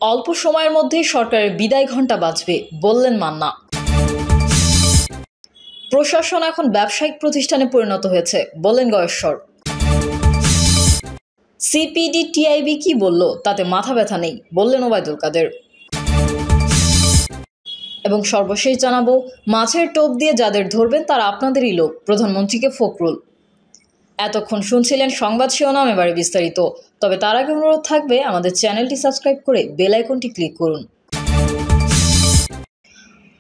অল্প সময়ের মধ্যেই সরকারের বিদায় ঘণ্টা বাজবে বললেন মান্না। প্রশাসন এখন ব্যবসায়িক প্রতিষ্ঠানে পরিণত হয়েছে বললেন গয়েশ্বর। সিপিডি টিআইবি কি বলল তাতে মাথা ব্যথা নেই বললেন ওবায়দুল কাদের। এবং সর্বশেষ জানাবো, মাছের টোপ দিয়ে যাদের ধরবেন তারা আপনাদেরই লোক, প্রধানমন্ত্রীকে ফখরুল। এতক্ষণ শুনছিলেন সংবাদ শিরোনাম, এবারে বিস্তারিত। তবে তার আগে অনুরোধ থাকবে আমাদের চ্যানেলটি সাবস্ক্রাইব করে বেল আইকনটি ক্লিক করুন।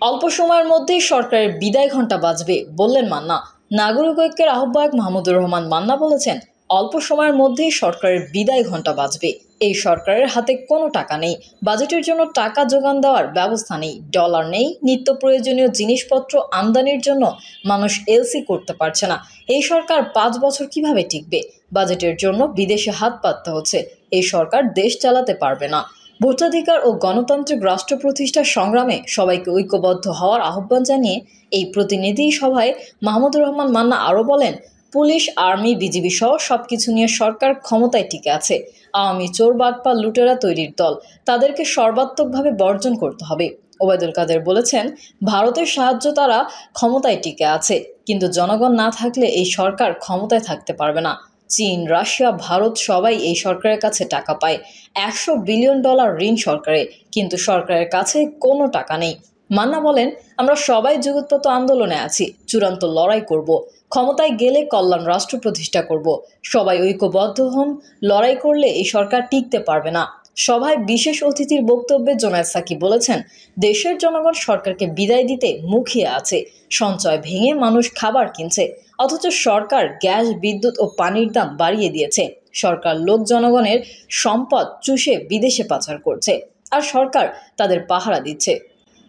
অল্প সময়ের মধ্যেই সরকারের বিদায় ঘণ্টা বাজবে বললেন মান্না। নাগরিক ঐক্যের আহ্বায়ক মাহমুদুর রহমান মান্না বলেছেন, অল্প সময়ের মধ্যেই সরকারের বিদায় ঘণ্টা বাজবে। এই সরকারের হাতে কোনো টাকা নেই, বাজেটের জন্য টাকা যোগান দেওয়ার ব্যবস্থা নেই, ডলার নেই, নিত্য প্রয়োজনীয় জিনিসপত্র আমদানির জন্য মানুষ এলসি করতে পারছে না। এই সরকার 5 বছর কিভাবে টিকবে? বাজেটের জন্য বিদেশে হাত পাততে হচ্ছে। এই সরকার দেশ চালাতে পারবে না। ভোটাধিকার ও গণতান্ত্রিক রাষ্ট্র প্রতিষ্ঠার সংগ্রামে সবাইকে ঐক্যবদ্ধ হওয়ার আহ্বান জানিয়ে এই প্রতিনিধি সভায় মাহমুদুর রহমান মান্না আরও বলেন, পুলিশ, আর্মি, বিজিবি সহ সবকিছু নিয়ে সরকার ক্ষমতায় টিকে আছে। আওয়ামী চোর বাটপা লুটেরা তৈরির দল, তাদেরকে সর্বাত্মকভাবে বর্জন করতে হবে। ওবায়দুল কাদের বলেছেন, ভারতের সাহায্য তারা ক্ষমতায় টিকে আছে, কিন্তু জনগণ না থাকলে এই সরকার ক্ষমতায় থাকতে পারবে না। চীন, রাশিয়া, ভারত সবাই এই সরকারের কাছে টাকা পায়। $100 বিলিয়ন ঋণ সরকারে, কিন্তু সরকারের কাছে কোনো টাকা নেই। মান্না বলেন, আমরা সবাই জগৎপথ আন্দোলনে আছি, চূড়ান্ত লড়াই করব। ক্ষমতায় গেলে কল্যাণ রাষ্ট্র প্রতিষ্ঠা করব। সবাই ঐক্যবদ্ধ হন, লড়াই করলে এই সরকার টিকতে পারবে না। সভায় বিশেষ অতিথির বক্তব্যে জোনায়েদ সাকিব বলেছেন, দেশের জনগণ সরকারকে বিদায় দিতে মুখিয়ে আছে। সঞ্চয় ভেঙে মানুষ খাবার কিনছে, অথচ সরকার গ্যাস, বিদ্যুৎ ও পানির দাম বাড়িয়ে দিয়েছে। সরকার লোক জনগণের সম্পদ চুষে বিদেশে পাচার করছে, আর সরকার তাদের পাহারা দিচ্ছে।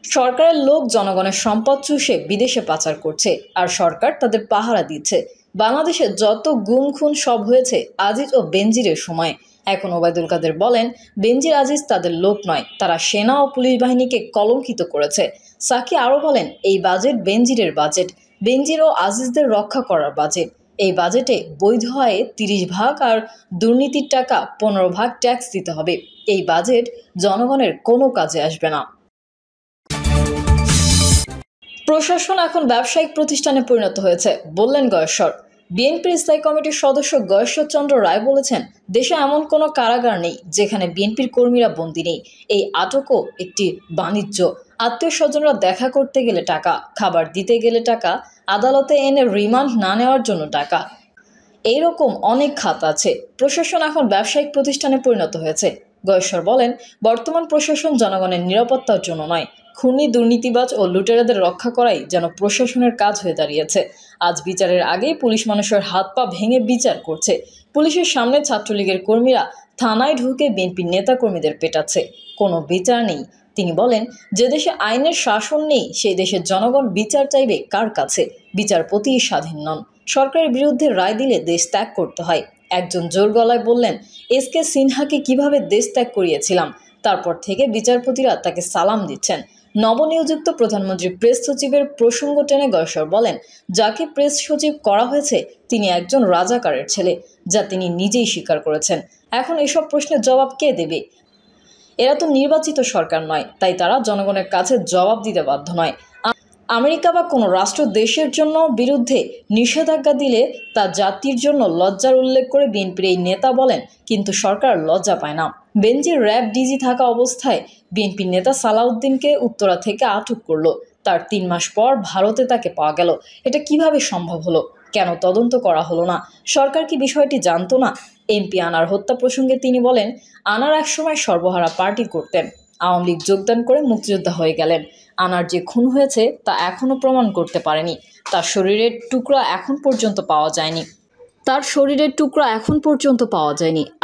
সরকারের লোক জনগণের সম্পদ চুষে বিদেশে পাচার করছে, আর সরকার তাদের পাহারা দিচ্ছে। বাংলাদেশে যত গুম খুন সব হয়েছে আজিজ ও বেনজিরের সময়। এখন ওবায়দুল কাদের বলেন, বেনজির আজিজ তাদের লোক নয়, তারা সেনা ও পুলিশ বাহিনীকে কলঙ্কিত করেছে। সাকি আরও বলেন, এই বাজেট বেনজিরের বাজেট, বেনজির ও আজিজদের রক্ষা করার বাজেট। এই বাজেটে বৈধ আয়ে 30 ভাগ আর দুর্নীতির টাকা 15 ভাগ ট্যাক্স দিতে হবে। এই বাজেট জনগণের কোনো কাজে আসবে না। প্রশাসন এখন ব্যবসায়িক প্রতিষ্ঠানে পরিণত হয়েছে বললেন গয়েশ্বর। বিএনপির স্থায়ী কমিটির সদস্য গয়েশ্বর চন্দ্র রায় বলেছেন, দেশে এমন কোনো কারাগার নেই যেখানে বিএনপির কর্মীরা বন্দী নেই। এই আটকও একটি বাণিজ্য। আত্মীয় স্বজনরা দেখা করতে গেলে টাকা, খাবার দিতে গেলে টাকা, আদালতে এনে রিমান্ড না নেওয়ার জন্য টাকা। এইরকম অনেক খাত আছে। প্রশাসন এখন ব্যবসায়িক প্রতিষ্ঠানে পরিণত হয়েছে। গয়েশ্বর বলেন, বর্তমান প্রশাসন জনগণের নিরাপত্তার জন্য নয়, খুনি, দুর্নীতিবাজ ও লুটেরাদের রক্ষা করাই যেন প্রশাসনের কাজ হয়ে দাঁড়িয়েছে। আজ বিচারের আগেই পুলিশ মানুষের হাত পা ভেঙে বিচার করছে। পুলিশের সামনে ছাত্রলীগের কর্মীরা থানায় ঢুকে বিএনপির নেতাকর্মীদের পেটাচ্ছে, কোনো বিচার নেই। তিনি বলেন, যে দেশে আইনের শাসন নেই সেই দেশের জনগণ বিচার চাইবে কার কাছে? বিচারপতি স্বাধীন নন। সরকারের বিরুদ্ধে রায় দিলে দেশ ত্যাগ করতে হয়। একজন জোর গলায় বললেন, এসকে সিনহাকে কিভাবে দেশ ত্যাগ করিয়েছিলাম, তারপর থেকে বিচারপতিরা তাকে সালাম দিচ্ছেন। নবনিযুক্ত প্রধানমন্ত্রী প্রেস সচিবের প্রসঙ্গ টেনে গয়েশ্বর বলেন, যাকে প্রেস সচিব করা হয়েছে তিনি একজন রাজাকারের ছেলে, যা তিনি নিজেই স্বীকার করেছেন। এখন এসব প্রশ্নের জবাব কে দেবে? এরা তো নির্বাচিত সরকার নয়, তাই তারা জনগণের কাছে জবাব দিতে বাধ্য নয়। আমেরিকা বা কোনো রাষ্ট্র দেশের জন্য বিরুদ্ধে নিষেধাজ্ঞা দিলে তা জাতির জন্য লজ্জার উল্লেখ করে বিএনপির এই নেতা বলেন, কিন্তু সরকার লজ্জা পায় না। বেনজির র্যাব ডিজি থাকা অবস্থায় বিএনপির নেতা সালাউদ্দিনকে উত্তরা থেকে আটক করলো। তার 3 মাস পর ভারতে তাকে পাওয়া গেল। এটা কিভাবে সম্ভব হলো? কেন তদন্ত করা হলো না? সরকার কি বিষয়টি জানতো না? এমপি আনার হত্যা প্রসঙ্গে তিনি বলেন, আনার একসময় সর্বহারা পার্টি করতেন, আওয়ামী লীগ যোগদান করে মুক্তিযোদ্ধা হয়ে গেলেন। আনার যে খুন হয়েছে তা এখনও প্রমাণ করতে পারেনি। তার শরীরের টুকরা এখন পর্যন্ত পাওয়া যায়নি।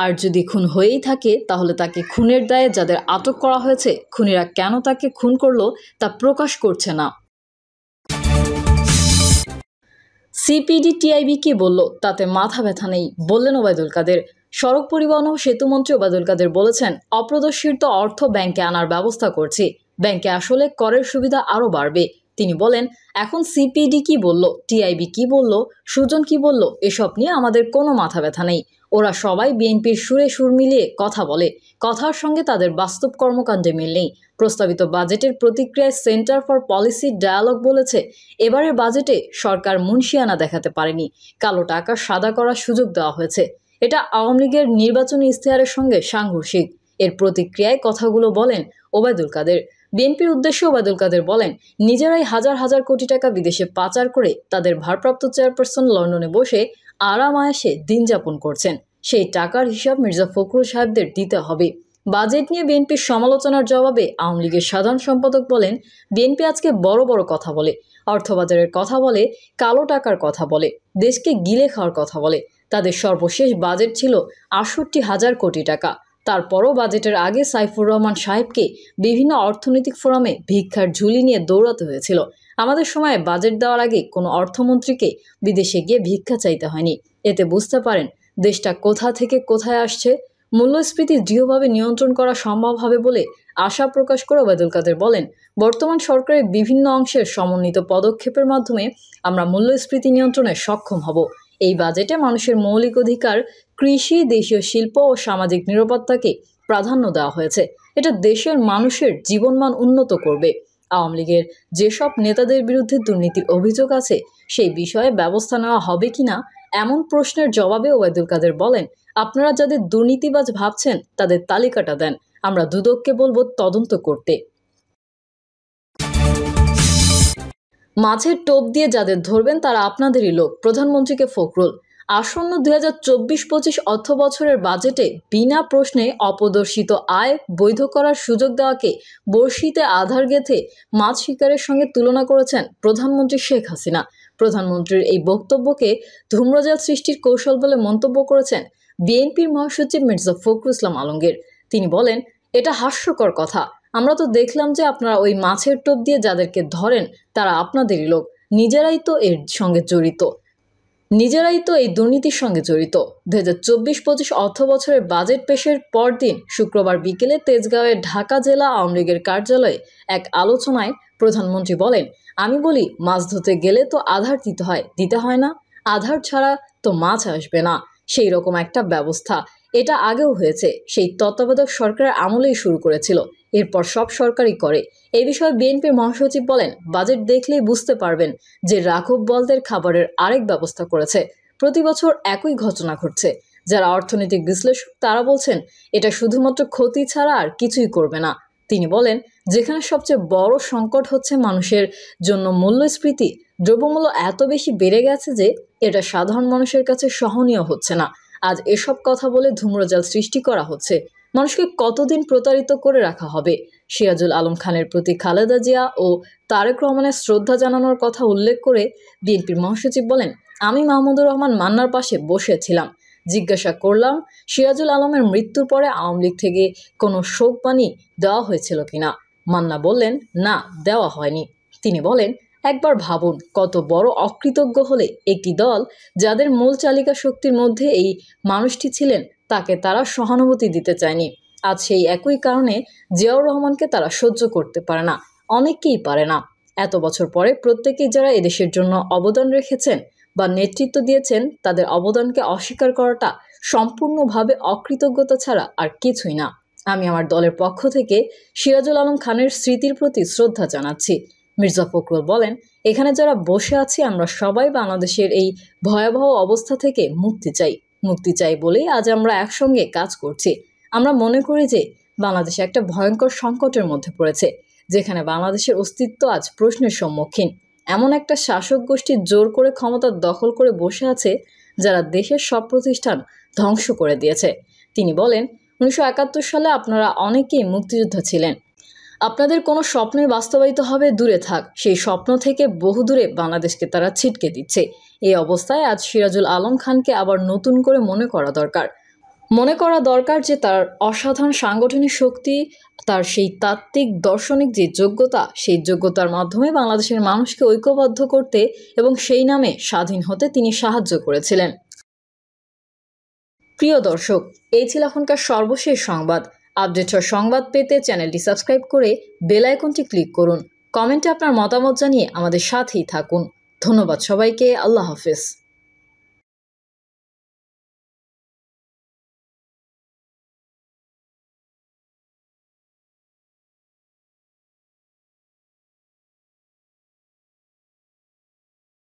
আর যদি খুন হয়েই থাকে তাহলে তাকে খুনের দায়ে যাদের আটক করা হয়েছে, খুনিরা কেন তাকে খুন করলো তা প্রকাশ করছে না। সিপিডি টিআইবি কি বলল তাতে মাথা ব্যথা নেই বললেন ওবায়দুল কাদের। সড়ক পরিবহন ও সেতুমন্ত্রী ওবায়দুল কাদের বলেছেন, অপ্রদর্শিত অর্থ ব্যাংকে আনার ব্যবস্থা করছি। ব্যাংকে আসলে করের সুবিধা আরও বাড়বে। তিনি বলেন, এখন সিপিডি কি বলল, টিআইবি কি বলল, সুজন কি বলল, এসব নিয়ে আমাদের কোনো মাথা ব্যথা নেই। ওরা সবাই বিএনপির সুরে সুর মিলিয়ে কথা বলে, কথার সঙ্গে তাদের বাস্তব কর্মকাণ্ডে মিল নেই। প্রস্তাবিত বাজেটের প্রতিক্রিয়ায় সেন্টার ফর পলিসি ডায়ালগ বলেছে, এবারের বাজেটে সরকার মুনশিয়ানা দেখাতে পারেনি, কালো টাকা সাদা করার সুযোগ দেওয়া হয়েছে। এটা আওয়ামী লীগের নির্বাচনী ইশতেহারের সঙ্গে সাংঘর্ষিক। এর প্রতিক্রিয়ায় কথাগুলো বলেন ওবায়দুল কাদের। বিএনপির উদ্দেশ্যে ওবায়দুল কাদের বলেন, নিজেরাই হাজার হাজার কোটি টাকা বিদেশে পাচার করে তাদের ভারপ্রাপ্ত চেয়ারপারসন লন্ডনে বসে আরাম আয়েশে দিন যাপন করছেন। সেই টাকার হিসাব মির্জা ফখরুল সাহেবদের দিতে হবে। বাজেট নিয়ে বিএনপির সমালোচনার জবাবে আওয়ামী লীগের সাধারণ সম্পাদক বলেন, বিএনপি আজকে বড় বড় কথা বলে, অর্থবাজারের কথা বলে, কালো টাকার কথা বলে, দেশকে গিলে খাওয়ার কথা বলে। তাদের সর্বশেষ বাজেট ছিল ৬৮,০০০ কোটি টাকা। তারপরও বাজেটের আগে সাইফুর রহমান সাহেবকে বিভিন্ন অর্থনৈতিক ফোরামে ভিক্ষার ঝুলি নিয়ে দৌড়াতে হয়েছিল। আমাদের সময়ে বাজেট দেওয়ার আগে কোনো অর্থমন্ত্রীকে বিদেশে গিয়ে ভিক্ষা চাইতে হয়নি। এতে বুঝতে পারেন দেশটা কোথা থেকে কোথায় আসছে। মূল্যস্ফীতি দৃঢ়ভাবে নিয়ন্ত্রণ করা সম্ভব হবে বলে আশা প্রকাশ করে ওবায়দুল কাদের বলেন, বর্তমান সরকারের বিভিন্ন অংশের সমন্বিত পদক্ষেপের মাধ্যমে আমরা মূল্যস্ফীতি নিয়ন্ত্রণে সক্ষম হব। এই বাজেটে মানুষের মৌলিক অধিকার, কৃষি, দেশীয় শিল্প ও সামাজিক নিরাপত্তাকে প্রাধান্য দেওয়া হয়েছে। এটা দেশের মানুষের জীবনমান উন্নত করবে। আওয়ামী লীগের যেসব নেতাদের বিরুদ্ধে দুর্নীতির অভিযোগ আছে সেই বিষয়ে ব্যবস্থা নেওয়া হবে কিনা এমন প্রশ্নের জবাবে ওবায়দুল কাদের বলেন, আপনারা যাদের দুর্নীতিবাজ ভাবছেন তাদের তালিকাটা দেন, আমরা দুদককে বলবো তদন্ত করতে। মাছের টোপ দিয়ে যাদের ধরবেন তারা আপনাদেরই লোক, প্রধানমন্ত্রীকে ফখরুল। আসন্ন 2024-25 অর্থ বছরের বাজেটে বিনা প্রশ্নে অপ্রদর্শিত আয় বৈধ করার সুযোগ দেওয়াকে বড়শিতে আধার গেঁথে মাছ শিকারের সঙ্গে তুলনা করেছেন প্রধানমন্ত্রী শেখ হাসিনা। প্রধানমন্ত্রীর এই বক্তব্যকে ধূম্রজাল সৃষ্টির কৌশল বলে মন্তব্য করেছেন বিএনপির মহাসচিব মির্জা ফখরুল ইসলাম আলমগীর। তিনি বলেন, এটা হাস্যকর কথা। আমরা তো দেখলাম যে আপনারা ওই মাছের টোপ দিয়ে যাদেরকে ধরেন তারা আপনাদেরই লোক, নিজেরাই তো এর সঙ্গে জড়িত, নিজেরাই তো এই দুর্নীতির সঙ্গে জড়িত। 2024-25 অর্থ বছরের বাজেট পেশের পরদিন শুক্রবার বিকেলে তেজগাঁওয়ের ঢাকা জেলা আওয়ামী লীগের কার্যালয়ে এক আলোচনায় প্রধানমন্ত্রী বলেন, আমি বলি মাছ ধরতে গেলে তো আধার দিতে হয় না, আধার ছাড়া তো মাছ আসবে না, সেই রকম একটা ব্যবস্থা এটা আগেও হয়েছে, সেই তত্ত্বাবধায়ক সরকারের আমলেই শুরু করেছিল, এরপর সব সরকারই করে। এই বিষয়ে বিএনপির মহাসচিব বলেন, বাজেট দেখলেই বুঝতে পারবেন যে রাঘব বোয়ালদের খাবারের আরেক ব্যবস্থা করেছে। প্রতি বছর একই ঘটনা ঘটছে। যারা অর্থনৈতিক বিশ্লেষক তারা বলছেন এটা শুধুমাত্র ক্ষতি ছাড়া আর কিছুই করবে না। তিনি বলেন, যেখানে সবচেয়ে বড় সংকট হচ্ছে মানুষের জন্য মূল্যস্ফীতি, দ্রব্যমূল্য এত বেশি বেড়ে গেছে যে এটা সাধারণ মানুষের কাছে সহনীয় হচ্ছে না। আজ এসব কথা বলে ধূম্রজাল সৃষ্টি করা হচ্ছে। মানুষকে কতদিন প্রতারিত করে রাখা হবে? সিরাজুল আলম খানের প্রতি খালেদা জিয়া ও তারেক রহমানের শ্রদ্ধা জানানোর কথা উল্লেখ করে বিএনপির মহাসচিব বলেন, আমি মাহমুদুর রহমান মান্নার পাশে বসেছিলাম, জিজ্ঞাসা করলাম সিরাজুল আলমের মৃত্যুর পরে আওয়ামী লীগ থেকে কোনো শোকবাণী দেওয়া হয়েছিল কিনা। মান্না বললেন, না, দেওয়া হয়নি। তিনি বলেন, একবার ভাবুন কত বড় অকৃতজ্ঞ হলে একটি দল যাদের মূল চালিকা শক্তির মধ্যে এই মানুষটি ছিলেন তাকে তারা সহানুভূতি দিতে চায়নি। আজ সেই একই কারণে জিয়াউর রহমানকে তারা সহ্য করতে পারে না, অনেকেই পারে না। এত বছর পরে প্রত্যেকেই যারা এদেশের জন্য অবদান রেখেছেন বা নেতৃত্ব দিয়েছেন তাদের অবদানকে অস্বীকার করাটা সম্পূর্ণভাবে অকৃতজ্ঞতা ছাড়া আর কিছুই না। আমি আমার দলের পক্ষ থেকে সিরাজুল আলম খানের স্মৃতির প্রতি শ্রদ্ধা জানাচ্ছি। মির্জা ফখরুল বলেন, এখানে যারা বসে আছি আমরা সবাই বাংলাদেশের এই ভয়াবহ অবস্থা থেকে মুক্তি চাই বলেই আজ আমরা একসঙ্গে কাজ করছি। আমরা মনে করি যে বাংলাদেশ একটা ভয়ঙ্কর সংকটের মধ্যে পড়েছে, যেখানে বাংলাদেশের অস্তিত্ব আজ প্রশ্নের সম্মুখীন। এমন একটা শাসক গোষ্ঠী জোর করে ক্ষমতা দখল করে বসে আছে যারা দেশের সব প্রতিষ্ঠান ধ্বংস করে দিয়েছে। তিনি বলেন, 1971 সালে আপনারা অনেকেই মুক্তিযোদ্ধা ছিলেন, আপনাদের কোনো স্বপ্নই বাস্তবায়িত হবে দূরে থাক, সেই স্বপ্ন থেকে বহু দূরে বাংলাদেশকে তারা ছিটকে দিচ্ছে। এই অবস্থায় আজ সিরাজুল আলম খানকে আবার নতুন করে মনে করা দরকার যে তার অসাধারণ সাংগঠনিক শক্তি, তার সেই তাত্ত্বিক দার্শনিক যে যোগ্যতা, সেই যোগ্যতার মাধ্যমে বাংলাদেশের মানুষকে ঐক্যবদ্ধ করতে এবং সেই নামে স্বাধীন হতে তিনি সাহায্য করেছিলেন। প্রিয় দর্শক, এই ছিল এখনকার সর্বশেষ সংবাদ। আপডেট সংবাদ পেতে চ্যানেলটি সাবস্ক্রাইব করে বেল আইকনটি ক্লিক করুন। কমেন্টে আপনার মতামত জানিয়ে আমাদের সাথেই থাকুন। ধন্যবাদ সবাইকে। আল্লাহ হাফেজ।